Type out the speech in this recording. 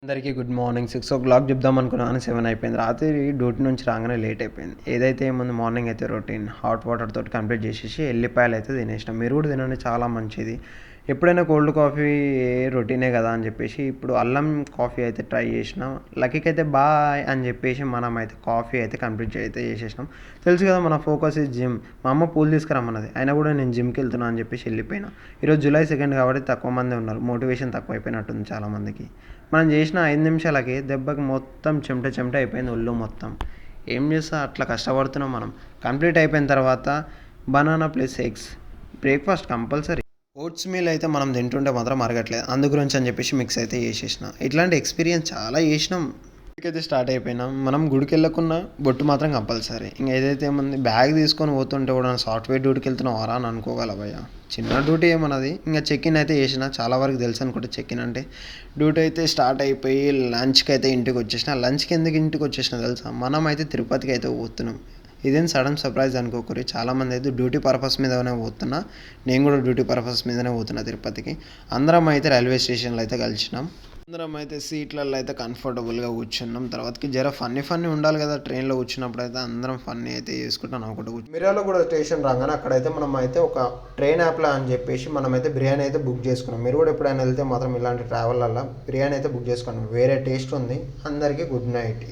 అందరికీ good morning. 6:00 చెప్దాం అనుకున్నాను, 7 అయిపోయింది. రాత్రి డ్యూటీ నుంచి రాగానే లేట్ అయిపోయింది. ఏదైతే ఏముంది, మార్నింగ్ అయితే రొటీన్ హాట్ వాటర్ తోటి కంప్లీట్ చేసేసి ఎల్లిపాయలు అయితే తినేసినాం. మీరు కూడా తినండి, చాలా మంచిది. ఎప్పుడైనా కోల్డ్ కాఫీ రొటీనే కదా అని చెప్పేసి ఇప్పుడు అల్లం కాఫీ అయితే ట్రై చేసినాం. లక్కీకి అయితే బాయ్ అని చెప్పేసి మనం అయితే కాఫీ అయితే కంప్లీట్ అయితే చేసేసినాం. తెలుసు కదా, మన ఫోకస్ ఈ జిమ్. మా అమ్మ పూలు తీసుకురమ్మన్నది, అయినా కూడా నేను జిమ్కి వెళ్తున్నా అని చెప్పేసి వెళ్ళిపోయినా. ఈరోజు జూలై 2 కాబట్టి తక్కువ మంది ఉన్నారు. మోటివేషన్ తక్కువ అయిపోయినట్టుంది చాలామందికి. మనం చేసిన 5 నిమిషాలకి దెబ్బకి మొత్తం చెమట అయిపోయింది ఒళ్ళు మొత్తం. ఏం చేస్తా, అట్లా కష్టపడుతున్నాం మనం. కంప్లీట్ అయిపోయిన తర్వాత banana plus eggs breakfast compulsory. Oats meal అయితే మనం తింటుంటే మాత్రం అరగట్లేదు, అందు గురించి అని చెప్పేసి మిక్స్ అయితే చేసేసిన. ఇట్లాంటి ఎక్స్పీరియన్స్ చాలా చేసినాం. అయితే స్టార్ట్ అయిపోయినాం. మనం గుడికి వెళ్ళకున్నా బొట్టు మాత్రం కంపల్సరీ. ఇంకా ఏదైతే ఏముంది, బ్యాగ్ తీసుకొని పోతుంటే కూడా సాఫ్ట్వేర్ డ్యూటీకి వెళ్తున్నావారా అని అనుకోగల భయ్య. చిన్న డ్యూటీ ఏమన్నది. ఇంకా చెక్ ఇన్ అయితే చేసిన, చాలా వరకు తెలుసు అనుకుంటే చెక్ ఇన్ అంటే. డ్యూటీ అయితే స్టార్ట్ అయిపోయి లంచ్కి అయితే ఇంటికి వచ్చేసిన. లంచ్కి ఎందుకు ఇంటికి వచ్చేసిన తెలుసా, మనం అయితే తిరుపతికి అయితే పోతున్నాం. ఇదేం సడన్ సర్ప్రైజ్ అనుకోకూరి. చాలామంది అయితే డ్యూటీ పర్పస్ మీదనే పోతున్నా, నేను కూడా డ్యూటీ పర్పస్ మీదనే పోతున్నా తిరుపతికి. అందరం అయితే రైల్వే స్టేషన్లో అయితే కలిసినాం. అందరం అయితే సీట్లలో అయితే కంఫర్టబుల్గా కూర్చున్నాం. తర్వాతకి జర ఫన్నీ ఉండాలి కదా, ట్రైన్లో కూర్చున్నప్పుడు అయితే అందరం ఫన్నీ అయితే చేసుకుంటాం ఒకటి. మిర్యాలో కూడా స్టేషన్ రాగానే అక్కడైతే మనం అయితే ఒక ట్రైన్ యాప్లో అని చెప్పేసి మనం అయితే బిర్యానీ అయితే బుక్ చేసుకున్నాం. మీరు కూడా ఎప్పుడైనా వెళ్తే మాత్రం ఇలాంటి ట్రావెల్ వల్ల బిర్యానీ అయితే బుక్ చేసుకున్నాం. వేరే టేస్ట్ ఉంది. అందరికీ గుడ్ నైట్.